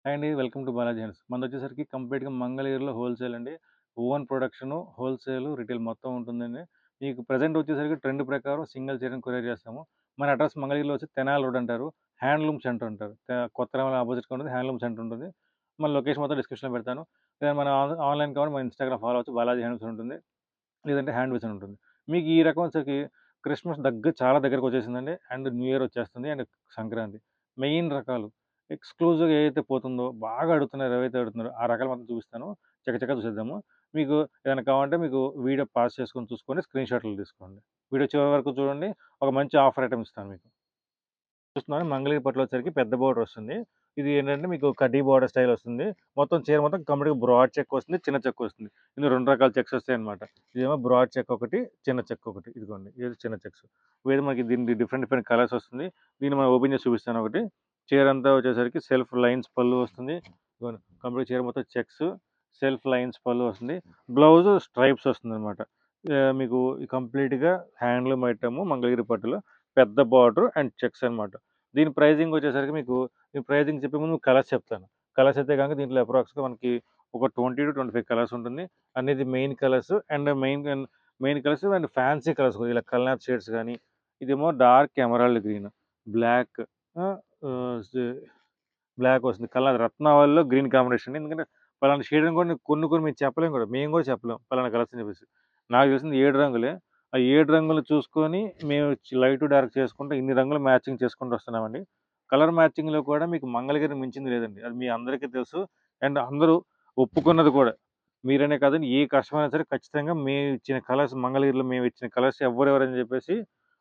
Hi అండి. Welcome to Balaji hands. మనదొచ్చేసరికి కంప్లీట్‌గా మంగళగిరిలో హోల్‌సేల్ అండి. ఓన్ ప్రొడక్షను, హోల్‌సేలు, రిటైల్ మొత్తం ఉంటుందండి. మీకు ప్రెజెంట్ వచ్చేసరికి ట్రెండ్ ప్రకారం సింగిల్ చీరని కొరియర్ చేస్తాము. మన అడ్రెస్ మంగళగిరిలో వచ్చి తెనాలి రోడ్ అంటారు. హ్యాండ్లూమ్ సెంటర్ అంటారు. కొత్త రామల అపోజిట్‌గా ఉంటుంది. హ్యాండ్లూమ్ సెంటర్ ఉంటుంది. మన లొకేషన్ మొత్తం డిస్క్రిప్షన్‌లో పెడతాను. లేదా మన ఆన్‌లైన్ కావాలి మన ఇన్‌స్టాగ్రామ్ ఫాలో అవ్వచ్చు. బాలాజీ హ్యాండ్స్ అని ఉంటుంది. లేదంటే హ్యాండ్ విజన్ ఉంటుంది. మీకు ఈ రకం వచ్చేసరికి క్రిస్మస్ చాలా దగ్గరకొచ్చేసిందండి. అండ్ న్యూ ఇయర్ వచ్చేస్తుంది. అండ్ సంక్రాంతి. మెయిన్ రకాలు ఎక్స్‌క్లూజివ్‌గా ఏదైతే పోతుందో బాగా అడుగుతున్నారు, ఏవైతే అడుగుతున్నారో ఆ రకాలు మాత్రం చూపిస్తాను. చకచకా చూసేద్దాము. మీకు ఏదైనా కావాలంటే మీకు వీడియో పాజ్ చేసుకొని చూసుకొని స్క్రీన్ షాట్లు తీసుకోండి. వీడియో చివరి వరకు చూడండి. ఒక మంచి ఆఫర్ ఐటెమ్ ఇస్తాను మీకు. చూస్తున్నారు మంగళగిరి పట్టులో వచ్చేసరికి పెద్ద బోర్డర్ వస్తుంది. ఇది ఏంటంటే మీకు కడ్డీ బోర్డర్ స్టైల్ వస్తుంది. మొత్తం చీర మొత్తం కంప్లీట్‌గా బ్రాడ్ చెక్ వస్తుంది. చిన్న చెక్ వస్తుంది. ఇందులో 2 రకాల చెక్స్ వస్తాయన్నమాట. ఇదేమో బ్రాడ్ చెక్ ఒకటి, చిన్న చెక్ ఒకటి. ఇదిగోండి. ఇది చిన్న చెక్స్. ఇవేదో మనకి దీనికి డిఫరెంట్ డిఫరెంట్ కలర్స్ వస్తుంది. దీన్ని మనం ఓపెన్ చేసి చూపిస్తాను ఒకటి. చీర అంతా వచ్చేసరికి సెల్ఫ్ లైన్స్ పళ్ళు వస్తుంది. ఇదిగోండి. కంప్లీట్ చీర మొత్తం చెక్స్, సెల్ఫ్ లైన్స్ పళ్ళు వస్తుంది. బ్లౌజ్ స్ట్రైప్స్ వస్తుందన్నమాట. మీకు కంప్లీట్‌గా హ్యాండ్లూమ్ ఐటెమ్ మంగళగిరి పట్టులో పెద్ద బార్డర్ అండ్ చెక్స్ అన్నమాట. దీని ప్రైజింగ్ వచ్చేసరికి మీకు ఈ ప్రైజింగ్ చెప్పే ముందు కలర్స్ చెప్తాను. కలర్స్ అయితే గనుక దీంట్లో అప్రాక్స్‌గా మనకి ఒక 20-25 కలర్స్ ఉంటుంది. అనేది main colours and main colours and fancy colours కూడా ఇలా కల్నాథ్ షేడ్స్ గాని, ఇదేమో డార్క్ ఎమరాల్డ్ గ్రీన్, బ్లాక్ ఆహ్, ఆహ్, స్ బ్లాక్ వస్తుంది. కలర్ రత్నావళిలో గ్రీన్ కాంబినేషన్. ఎందుకంటే పలానా షేడ్‌ని కూడా కొన్ని కొన్ని మేము చెప్పలేము కూడా. మేము కూడా చెప్పలేం. పలానా కలర్స్ అని చెప్పేసి. నాకు తెలిసింది 7 రంగులే. ఆ 7 రంగులు చూసుకొని మేము లైట్, డార్క్ చేసుకుంటూ ఇన్ని రంగులు మ్యాచింగ్ చేసుకుంటూ వస్తున్నామండి. కలర్ మ్యాచింగ్‌లో కూడా మీకు మంగళగిరిని మించింది లేదండి. అది మీ అందరికీ తెలుసు. అండ్ అందరూ ఒప్పుకున్నది కూడా. మీరనే కాదండి ఏ కస్టమర్ అయినా సరే ఖచ్చితంగా మేమిచ్చిన కలర్స్ మంగళగిరిలో మేమిచ్చిన కలర్స్ ఎవ్వరెవరని చెప్పేసి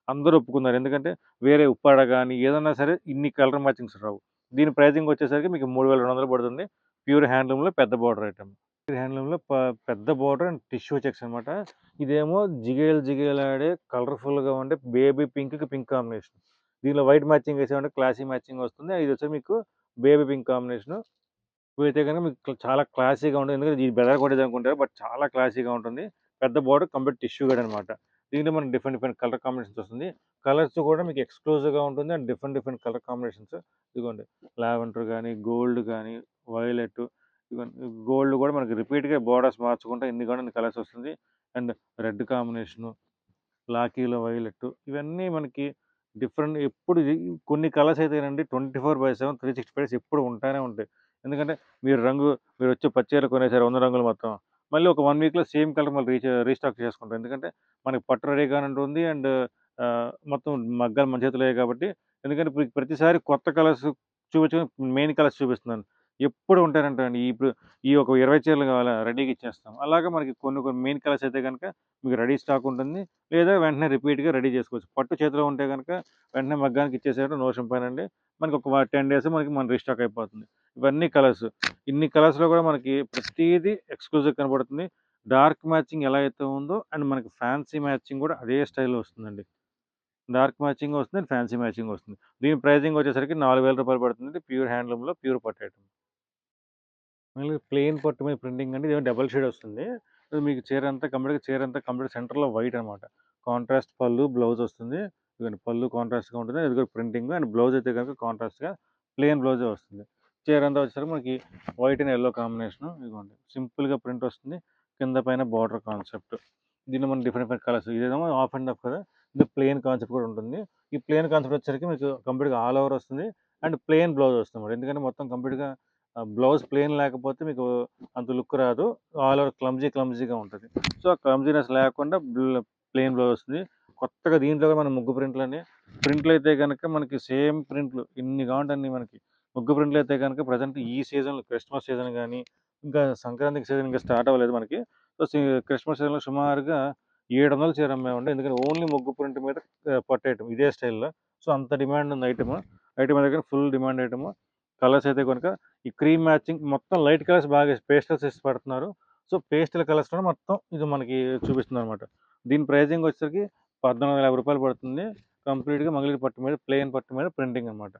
అందరూ ఒప్పుకున్నారు. ఎందుకంటే వేరే ఉప్పాడ గాని ఏదన్నా సరే ఇన్ని కలర్ మ్యాచింగ్స్ రావు. దీని ప్రైజింగ్ వచ్చేసరికి మీకు 3200 పడుతుంది. ప్యూర్ హ్యాండ్లూమ్‌లో పెద్ద బోర్డర్ ఐటెమ్. ప్యూర్ హ్యాండ్లూమ్‌లో పెద్ద బోర్డర్ అండ్ టిష్యూ చెక్స్ అనమాట. ఇదేమో జిగేల్ జిగేలాడే కలర్‌ఫుల్‌గా ఉండే బేబీ పింక్‌కి పింక్ కాంబినేషన్. దీనిలో వైట్ మ్యాచింగ్ ఏసామంటే క్లాసీ మ్యాచింగ్ వస్తుంది. ఇదొచ్చి మీకు బేబీ పింక్ కాంబినేషను. ఇవైతే గనుక మీకు చాలా క్లాసీగా ఉంటుంది. ఎందుకంటే ఇది బెదరగొట్టేదనుకుంటారు. బట్ చాలా క్లాసీగా ఉంటుంది. పెద్ద బోర్డర్ కంప్లీట్ టిష్యూ గూడా అనమాట. దీంట్లో మనకి డిఫరెంట్ డిఫరెంట్ కలర్ కాంబినేషన్స్ వస్తుంది. కలర్స్ కూడా మీకు ఎక్స్‌క్లూజివ్‌గా ఉంటుంది. And different different colour combinations. ఇదిగోండి లావెండర్ గాని, గోల్డ్ గాని, వైలెట్ ఇవన్నీ గోల్డ్ కూడా మనకి రిపీట్‌గా బోర్డర్స్ మార్చుకుంటే ఇన్ని కూడా ఇన్ని కలర్స్ వస్తుంది. అండ్ రెడ్ కాంబినేషను, లాకీలో వైలెట్ ఇవన్నీ మనకి డిఫరెంట్ ఎప్పుడు కొన్ని కలర్స్ అయితేనండి 24/7 365 డేస్ ఎప్పుడు ఉంటానే ఉంటాయి. ఎందుకంటే మీరొచ్చి పట్టు చీర కొనేసారు 100 రంగులు మొత్తం. మళ్ళీ ఒక 1 వీక్‌లో సేమ్ కలర్ మళ్ళీ రీస్టాక్ చేసుకుంటాం. ఎందుకంటే మనకి పట్టు రెడీగానే ఉంటుంది. అండ్ మొత్తం మగ్గాలు మన చేతిలోయే కాబట్టి ఎందుకంటే ఇప్పుడు ప్రతిసారి కొత్త కలర్స్ చూపించడం మెయిన్ కలర్స్ చూపిస్తున్నాను. ఎప్పుడు ఉంటానంటానండి. ఇప్పుడు ఈ ఒక 20 చీరలు కావాలా రెడీగా ఇచ్చేస్తాం. అలాగా మనకి కొన్ని కొన్ని మెయిన్ కలర్స్ అయితే గనుక మీకు రెడీ స్టాక్ ఉంటుంది. లేదా వెంటనే రిపీట్‌గా రెడీ చేసుకోవచ్చు. పట్టు చేతిలో ఉంటే గనక వెంటనే మగ్గానికి ఇచ్చేసారు నో పనండి. మనకి ఒక 10 డేస్ మన రీస్టాక్ అయిపోతుంది. ఇవన్నీ కలర్స్. ఇన్ని కలర్స్‌లో కూడా మనకి ప్రతీది ఎక్స్‌క్లూజివ్ కనపడుతుంది. డార్క్ మ్యాచింగ్ ఎలా అయితే ఉందో అండ్ మనకి ఫ్యాన్సీ మ్యాచింగ్ కూడా అదే స్టైల్‌లో వస్తుందండి. డార్క్ మ్యాచింగ్ వస్తుంది. ఫ్యాన్సీ మ్యాచింగ్ వస్తుంది. దీని ప్రైజింగ్ వచ్చేసరికి రూ. 4000 పడుతుంది. ప్యూర్ హ్యాండ్లూమ్‌లో ప్యూర్ పట్టు ఐటెమ్. మళ్ళీ ప్లెయిన్ పట్టు మీద ప్రింటింగ్ అంటే ఇదేమో డబుల్ షేడ్ వస్తుంది. అది మీకు చీరంతా కంప్లీట్ సెంటర్‌లో వైట్ అనమాట. కాంట్రాస్ట్ పళ్ళు, బ్లౌజ్ వస్తుంది. ఇదిగోండి పళ్ళు కాంట్రాస్ట్‌గా ఉంటుంది. ఇదిగో ప్రింటింగ్ అండ్ బ్లౌజ్ అయితే గనుక కాంట్రాస్ట్‌గా ప్లెయిన్ బ్లౌజే వస్తుంది. చీరంతా వచ్చేసరికి మనకి వైట్ అండ్ యెల్లో కాంబినేషను. ఇదిగోండి సింపుల్‌గా ప్రింట్ వస్తుంది. కింద పైన బార్డర్ కాన్సెప్ట్. దీనిలో మనం డిఫరెంట్ డిఫరెంట్ కలర్స్ ఇదేమో హాఫ్ అండ్ హాఫ్ కదా! ఇది ప్లెయిన్ కాన్సెప్ట్ కూడా ఉంటుంది. ఈ ప్లెయిన్ కాన్సెప్ట్ వచ్చేసరికి మీకు కంప్లీట్‌గా ఆల్ ఓవర్ వస్తుంది. అండ్ ప్లెయిన్ బ్లౌజ్ వస్తుందన్నమాట. ఎందుకంటే మొత్తం కంప్లీట్‌గా బ్లౌజ్ ప్లెయిన్ లేకపోతే మీకు అంత లుక్ రాదు. ఆల్ ఓవర్ క్లమ్జీగా ఉంటది. సో, ఆ క్లమ్జీనెస్ లేకుండా ప్లెయిన్ బ్లౌజ్ వస్తుంది. కొత్తగా దీంట్లో కూడా మనం ముగ్గు ప్రింట్‌లయితే గనక మనకి సేమ్ ప్రింట్‌లు ఎన్ని కావాలంటే అన్ని మనకి. ముగ్గు ప్రింట్‌లయితే గనక ప్రెజెంట్ ఈ సీజన్‌లో క్రిస్మస్ సీజన్ గాని, ఇంకా సంక్రాంతికి సీజన్ ఇంకా స్టార్ట్ అవ్వలేదు మనకి. సో, క్రిస్మస్ సీజన్‌లో సుమారుగా 700 చీర అమ్మామండి. ఎందుకంటే ఓన్లీ ముగ్గు ప్రింట్ మీద పట్టు ఐటెమ్ ఇదే స్టైల్‌లో. సో, అంత డిమాండ్ ఉంది ఐటెము. ఐటెమ్ మా దగ్గర ఫుల్ డిమాండ్ ఐటెము. కలర్స్ అయితే గనుక ఈ క్రీమ్ మ్యాచింగ్ మొత్తం లైట్ కలర్స్ బాగా పేస్టల్స్ ఇష్టపడుతున్నారు. సో, పేస్టల్ కలర్స్‌లో మొత్తం ఇది మనకి చూపిస్తుందనమాట. దీని ప్రైజింగ్ వచ్చేసరికి రూ. 1450 పడుతుంది. కంప్లీట్‌గా మంగళగిరి పట్టు మీద ప్లెయిన్ పట్టు మీద ప్రింటింగ్ అనమాట.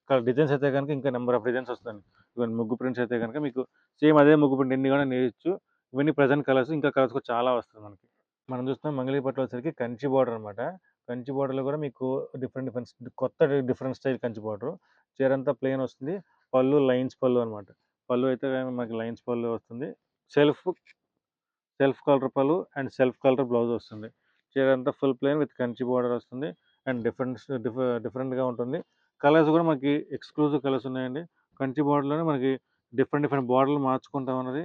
డిజైన్స్ అయితే గనుక ఇంకా నంబర్ ఆఫ్ డిజైన్స్ వస్తాయండి. ఇవన్నీ ముగ్గు ప్రింట్స్ అయితే గనుక మీకు సేమ్ అదే ముగ్గు ప్రింట్ ఎన్ని కావాలన్నా నేయొచ్చు. ఇవన్నీ ప్రెజెంట్ కలర్స్ ఇంకా కలర్స్ కూడా చాలా వస్తాయి మనకి. మనం చూస్తున్నాం మంగళగిరి పట్టులో వచ్చేసరికి కంచి బోర్డర్ అనమాట. కంచి బోర్డర్‌లో కూడా మీకు డిఫరెంట్ డిఫరెంట్ కొత్త డిఫరెంట్ స్టైల్ కంచి బోర్డరు. చీరంతా ప్లెయిన్ వస్తుంది. పళ్ళు లైన్స్ పళ్ళు అనమాట. పళ్ళు అయితే మనకి లైన్స్ పళ్ళు వస్తుంది. సెల్ఫ్ సెల్ఫ్ కలర్ పళ్ళు అండ్ సెల్ఫ్ కలర్ బ్లౌజ్ వస్తుంది. చీర అంతా full plain with Kanchi border వస్తుంది. అండ్ డిఫరెంట్‌గా ఉంటుంది. కలర్స్ కూడా మనకి ఎక్స్‌క్లూజివ్ కలర్స్ ఉన్నాయండి. కంచి బోర్డర్‌లోనే మనకి డిఫరెంట్ బోర్డర్‌లు మార్చుకుంటాం అన్నది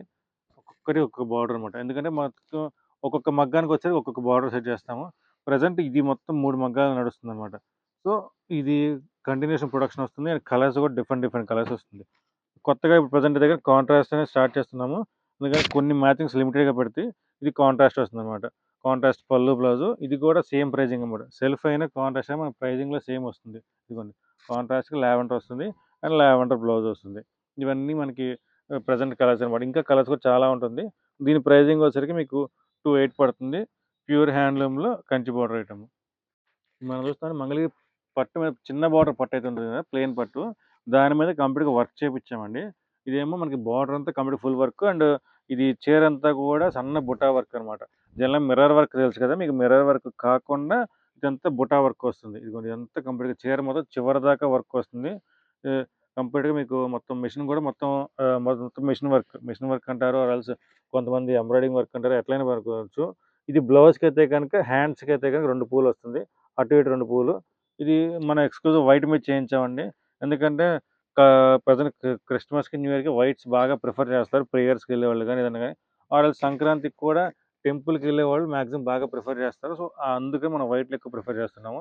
ఒక్కొక్కటి ఒక్కొక్క బోర్డర్ అనమాట. ఎందుకంటే మొత్తం ఒక్కొక్క మగ్గానికి వచ్చేసి ఒక్కొక్క బోర్డర్ సెట్ చేస్తాము. ప్రెజెంట్ ఇది మొత్తం 3 మగ్గాలు నడుస్తుందనమాట. సో, ఇది కంటిన్యూషన్ ప్రొడక్షన్ వస్తుంది. అండ్ కలర్స్ కూడా డిఫరెంట్ కలర్స్ వస్తుంది. కొత్తగా ఇప్పుడు ప్రెజెంట్ దగ్గర కాంట్రాస్ట్ అనేది స్టార్ట్ చేస్తున్నాము. ఎందుకంటే కొన్ని మ్యాచింగ్స్ లిమిటెడ్‌గా పెడితే ఇది కాంట్రాస్ట్ వస్తుందనమాట. కాంట్రాస్ట్ పళ్ళు, బ్లౌజు ఇది కూడా సేమ్ ప్రైజింగ్ అనమాట. సెల్ఫ్ అయినా కాంట్రాస్ట్ అయినా మన ప్రైజింగ్‌లో సేమ్ వస్తుంది. ఇదిగోండి కాంట్రాస్ట్‌కి లావెండర్ వస్తుంది. అండ్ లావెండర్ బ్లౌజ్ వస్తుంది. ఇవన్నీ మనకి ప్రెజెంట్ కలర్స్ అనమాట. ఇంకా కలర్స్ కూడా చాలా ఉంటుంది. దీని ప్రైజింగ్ వచ్చేసరికి మీకు 2800 పడుతుంది. ప్యూర్ హ్యాండ్లూమ్‌లో కంచి బోర్డర్ ఐటెమ్. మనం చూస్తాం మంగళగిరి పట్టు మీద చిన్న బార్డర్ పట్టు అయితే ఉంటుంది కదా! ప్లెయిన్ పట్టు. దాని మీద కంప్లీట్‌గా వర్క్ చేపిచ్చామండి. ఇదేమో మనకి బార్డర్ అంతా కంప్లీట్ ఫుల్ వర్క్ అండ్ ఇది చీరంతా కూడా సన్న బుటా వర్క్ అనమాట. జనరల్‌గా మిర్రర్ వర్క్ తెలుసు కదా! మీకు మిర్రర్ వర్క్ కాకుండా ఇదంతా బుటా వర్క్ వస్తుంది. ఇదిగోండి ఇదంతా కంప్లీట్‌గా చీర మొత్తం చివరి దాకా వర్క్ వస్తుంది. ఆహ్, కంప్లీట్‌గా మీకు మొత్తం మెషిన్ కూడా మొత్తం మెషిన్ వర్క్ అంటారు. ఆర్ ఎల్స్ కొంతమంది ఎంబ్రాయిడరింగ్ వర్క్ అంటారు. ఎట్లైనా వర్కోవచ్చు. ఇది బ్లౌజ్‌కైతే గనుక హ్యాండ్స్‌కైతే గనుక 2 పూలొస్తుంది. అటు ఇటు 2 పూలు. ఇది మనం ఎక్స్‌క్లూజివ్ వైట్ మీద చేయించామండి. ఎందుకంటే ప్రెజెంట్ క్రిస్టమస్‌కి, న్యూ ఇయర్‌కి వైట్స్ బాగా ప్రిఫర్ చేస్తారు. ప్రేయర్స్‌కెళ్ళేవాళ్ళు గాని, ఏదైనా గాని. ఆర్ ఎల్స్ సంక్రాంతికి కూడా టెంపుల్‌కెళ్ళేవాళ్ళు మాక్సిమం బాగా ప్రిఫర్ చేస్తారు. సో, అందుకే మనం వైట్‌లు ఎక్కువ ప్రిఫర్ చేస్తున్నాము.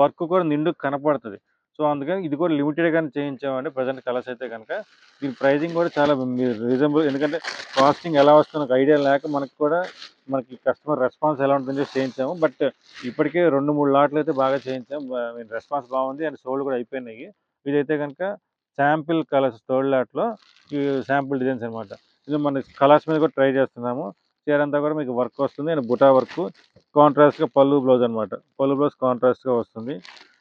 వర్క్ కూడా నిండుగా కనపడతది. సో, అందుకని ఇది కూడా లిమిటెడ్‌గానే చేయించామండి ప్రెజెంట్ కలర్స్ అయితే గనక. దీని ప్రైజింగ్ కూడా చాలా రీజనబుల్. ఎందుకంటే కాస్టింగ్ ఎలా వస్తుందో నాకు ఐడియా లేక మనకి కస్టమర్ రెస్పాన్స్ ఎలా ఉంటుందని చెప్పి చేయించాము. బట్ ఇప్పటికే 2, 3 లాట్లయితే బాగా చేయించాం. రెస్పాన్స్ బాగుంది అండ్ సోల్డ్ కూడా అయిపోయినాయి. ఇదైతే గనుక శాంపిల్ కలర్స్ థర్డ్ లాట్‌లో ఈ శాంపిల్ డిజైన్స్ అనమాట. ఇది మన కలర్స్ మీద కూడా ట్రై చేస్తున్నాము. చీరంతా కూడా మీకు వర్క్ వస్తుంది అండ్ బుటా వర్క్ కాంట్రాస్ట్‌గా పళ్ళు, బ్లౌజ్ అనమాట. పళ్ళు, బ్లౌజ్ కాంట్రాస్ట్‌గా వస్తుంది.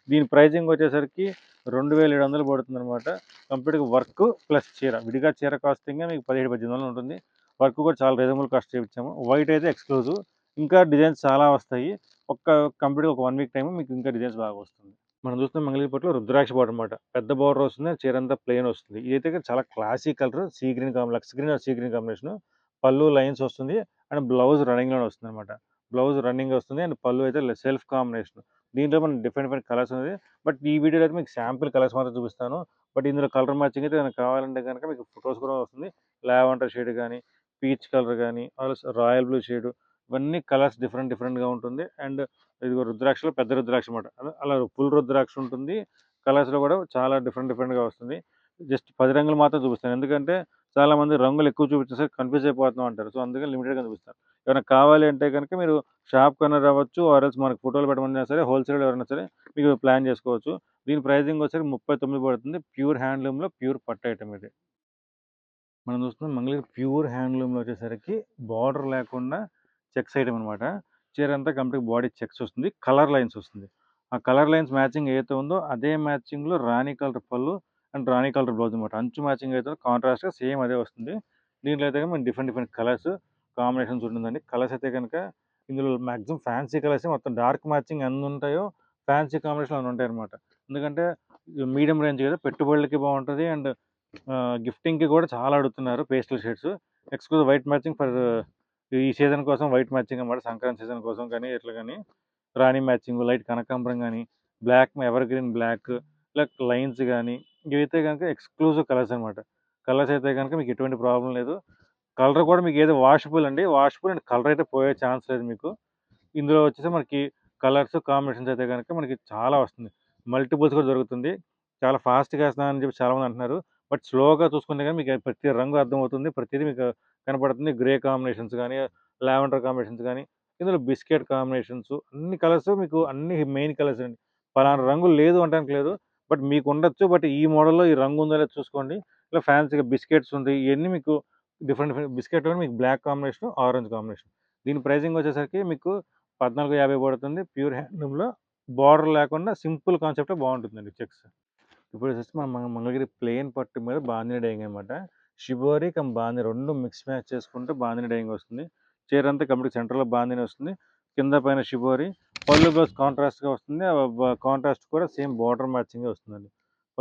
దీని ప్రైజింగ్ వచ్చేసరికి 2700 పడుతుందనమాట. కంప్లీట్‌గా వర్క్ ప్లస్ చీర. విడిగా చీర కాస్టింగే మీకు 17, 1800 ఉంటుంది. వర్క్ కూడా చాలా రీజనబుల్ కాస్ట్ చేపించాము. వైట్ అయితే ఎక్స్‌క్లూజివ్. ఇంకా డిజైన్స్ చాలా వస్తాయి. కంప్లీట్‌గా ఒక 1 వీక్ టైమ్ మీకు ఇంకా డిజైన్స్ బాగా వస్తుంది. మనం చూస్తున్న మంగళగిరి పట్టులో రుద్రాక్ష బార్డర్ అనమాట. పెద్ద బార్డర్ వస్తుంది. చీరంతా ప్లెయిన్ వస్తుంది. ఇదైతే చాలా classy colour lux green or sea green combination. పళ్ళు లైన్స్ వస్తుంది. అండ్ బ్లౌజ్ రన్నింగ్‌లోనే వస్తుందనమాట. బ్లౌజ్ రన్నింగ్ వస్తుంది. అండ్ పళ్ళు అయితే సెల్ఫ్ కాంబినేషన్. దీంట్లో మనం డిఫరెంట్ కలర్స్ ఉన్నది. బట్ ఈ వీడియోలో అయితే మీకు శాంపిల్ కలర్స్ మాత్రం చూపిస్తాను. బట్ ఇందులో కలర్ మ్యాచింగ్ అయితే ఏమైనా కావాలంటే గనుక మీకు ఫోటోస్ కూడా వస్తుంది. లావెండర్ షేడ్ గాని, పీచ్ కలర్ గాని, రాయల్ బ్లూ షేడ్ ఇవన్నీ కలర్స్ డిఫరెంట్‌గా ఉంటుంది. అండ్ ఇదిగో రుద్రాక్షలో పెద్ద రుద్రాక్ష అనమాట. అలా ఫుల్ రుద్రాక్ష ఉంటుంది. కలర్స్‌లో కూడా చాలా డిఫరెంట్‌గా వస్తుంది. జస్ట్ 10 రంగులు మాత్రం చూపిస్తాను. ఎందుకంటే చాలామంది రంగులు ఎక్కువ చూపించేసరికి కన్‌ఫ్యూజ్ అయిపోతున్నాం అంటారు. సో, అందుకని లిమిటెడ్‌గా చూపిస్తాను. ఏమైనా కావాలి అంటే గనుక మీరు షాప్‌కన్నా రావచ్చు. ఆర్ ఎల్స్ మనకు ఫోటోలు పెట్టమన్నా సరే హోల్‌సేల్‌లో ఎవరైనా సరే మీకు ప్లాన్ చేసుకోవచ్చు. దీని ప్రైజింగ్ వచ్చేసరికి 39 పడుతుంది. ప్యూర్ హ్యాండ్లూమ్‌లో ప్యూర్ పట్టు ఐటెమ్ ఇది. మనం చూస్తున్నాం మంగళగిరి ప్యూర్ హ్యాండ్లూమ్‌లో వచ్చేసరికి బార్డర్ లేకుండా చెక్స్ ఐటెమ్ అనమాట. చీరంతా కంప్లీట్ బాడీ చెక్స్ వస్తుంది. కలర్ లైన్స్ వస్తుంది. ఆ కలర్ లైన్స్ మ్యాచింగ్ ఏదైతే ఉందో అదే మ్యాచింగ్‌లో రాణి కలర్ పళ్ళు అండ్ రాణి కలర్ బ్లౌజ్ అనమాట. అంచు మ్యాచింగ్ అయితే కాంట్రాస్ట్‌గా సేమ్ అదే వస్తుంది. దీంట్లో అయితే మనకి డిఫరెంట్ కలర్స్ కాంబినేషన్స్ ఉంటుందండి. కలర్స్ అయితే గనుక ఇందులో మాక్సిమం ఫ్యాన్సీ కలర్సే మొత్తం డార్క్ మ్యాచింగ్ ఎన్ని ఉంటాయో ఫ్యాన్సీ కాంబినేషన్‌లో అన్ని ఉంటాయన్నమాట. ఎందుకంటే మీడియం రేంజ్ కదా! పెట్టుబడులకి బావుంటది. అండ్ గిఫ్టింగ్‌కి కూడా చాలా అడుగుతున్నారు pastel shades. Exclusive white matching ఈ సీజన్ కోసం వైట్ మ్యాచింగ్ అనమాట. సంక్రాంతి సీజన్ కోసం కానీ ఇట్లా గాని రాణి మ్యాచింగ్, లైట్ కనకాంబరం గాని, ఎవర్ గ్రీన్ బ్లాక్ ఇలా లైన్స్ గాని ఇవైతే గనుక ఎక్స్‌క్లూజివ్ కలర్స్ అనమాట. కలర్స్ అయితే గనుక మీకు ఎటువంటి ప్రాబ్లమ్ లేదు. కలర్ కూడా మీకు ఏదో వాషబుల్ అండి. వాషబుల్ అండ్ కలర్ అయితే పోయే ఛాన్స్ లేదు మీకు. ఇందులో వచ్చేసి మనకి కలర్స్ కాంబినేషన్స్ అయితే గనుక మనకి చాలా వస్తుంది. మల్టిపుల్స్ కూడా దొరుకుతుంది. చాలా ఫాస్ట్‌గా ఏస్తున్నానని చెప్పి చాలామంది అంటున్నారు. బట్ స్లోగా చూసుకుంటే గాని మీకు ప్రతి రంగు అర్థమవుతుంది. ప్రతీది మీకు కనపడుతుంది. గ్రే కాంబినేషన్స్ గాని, లావెండర్ కాంబినేషన్స్ గాని, ఇందులో బిస్కెట్ కాంబినేషన్స్ అన్ని కలర్స్ మీకు అన్ని మెయిన్ కలర్స్ అండి. పలానా రంగు లేదు అనటానికి లేదు. బట్ మీకు ఉండొచ్చు. బట్ ఈ మోడల్‌లో ఈ రంగు ఉందో లేదో చూసుకోండి. ఇలా ఫ్యాన్సీగా బిస్కెట్స్ ఉంటాయి. ఇయన్నీ మీకు డిఫరెంట్ బిస్కెట్‌లోనే మీకు బ్లాక్ కాంబినేషన్, ఆరెంజ్ కాంబినేషన్. దీని ప్రైజింగ్ వచ్చేసరికి మీకు 1450 పడుతుంది. ప్యూర్ హ్యాండ్లూమ్‌లో బార్డర్ లేకుండా సింపుల్ కాన్సెప్టే బావుంటుందండి చెక్స్. ఇప్పుడొచ్చేసి మన మంగళగిరి ప్లెయిన్ పట్టు మీద బాందిని డైయింగ్ అనమాట. షిబోరి బాందిని 2 మిక్స్ మ్యాచ్ చేసుకుంటే బాందిని డైయింగ్ వస్తుంది. చీరంతా కంప్లీట్ సెంటర్‌లో బాందిని వస్తుంది. కింద పైన షిబోరి. పళ్ళు బ్లౌజ్ కాంట్రాస్ట్‌గా వస్తుంది. కాంట్రాస్ట్ కూడా సేమ్ బార్డర్ మ్యాచింగే వస్తుందండి.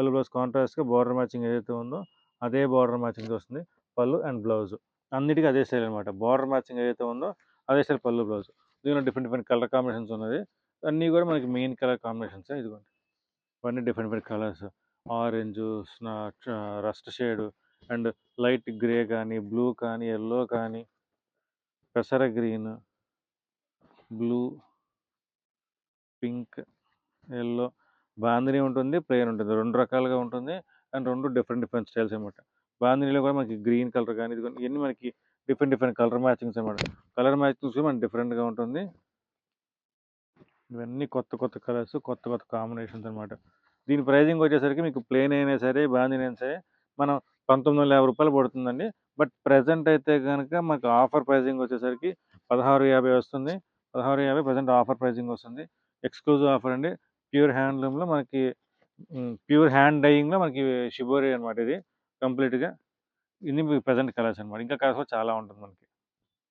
పళ్ళు బ్లౌజ్ కాంట్రాస్ట్‌గా బార్డర్ మ్యాచింగ్ ఏదైతే ఉందో అదే బార్డర్ మ్యాచింగ్‌తో వస్తుంది పళ్ళు అండ్ బ్లౌజ్. అన్నిటికి అదే స్టైల్ అనమాట. బార్డర్ మ్యాచింగ్ ఏదైతే ఉందో అదే స్టైల్ పళ్ళు బ్లౌజ్. దీనిలో డిఫరెంట్ డిఫరెంట్ కలర్ కాంబినేషన్స్ ఉన్నది. అన్నీ కూడా మనకి మెయిన్ కలర్ కాంబినేషన్సే ఇదిగోండి. ఇవన్నీ డిఫరెంట్ డిఫరెంట్ కలర్స్. ఆరెంజు, స్నా చ rust shade and light grey కానీ, బ్లూ కానీ, యెల్లో కానీ, పెసర green, blue, pink, yellow, bandhani ఉంటుంది, ప్లెయిన్ ఉంటుంది. 2 రకాలుగా ఉంటుంది. అండ్ 2 డిఫరెంట్ డిఫరెంట్ స్టైల్స్ అనమాట. బాందినిలో కూడా మనకి గ్రీన్ కలర్ కానీ ఇదిగోండి ఇయన్నీ మనకి డిఫరెంట్ డిఫరెంట్ కలర్ మ్యాచింగ్స్ అనమాట. కలర్ మ్యాచింగ్స్ కూడా మనకి డిఫరెంట్‌గా ఉంటుంది. ఇవన్నీ కొత్త కొత్త కలర్స్, కొత్త కొత్త కాంబినేషన్స్ అనమాట. దీని ప్రైజింగ్ వచ్చేసరికి మీకు ప్లెయిన్ అయినా సరే, బాందిని అయినా సరే మనం రూ. 1950 పడుతుందండి. బట్ ప్రెజెంట్ అయితే గనక మనకు ఆఫర్ ప్రైజింగ్ వచ్చేసరికి 1650 వస్తుంది. 1650 ప్రెజెంట్ ఆఫర్ ప్రైజింగ్ వస్తుంది. ఎక్స్‌క్లూజివ్ ఆఫర్ అండి. ప్యూర్ హ్యాండ్లూమ్‌లో మనకి ప్యూర్ హ్యాండ్ డైయింగ్‌లో మనకి షిబోరి అనమాట ఇది కంప్లీట్‌గా. ఇది మీకు ప్రెజెంట్ కలర్స్ అనమాట. ఇంకా కలర్స్ కూడా చాలా ఉంటుంది మనకి.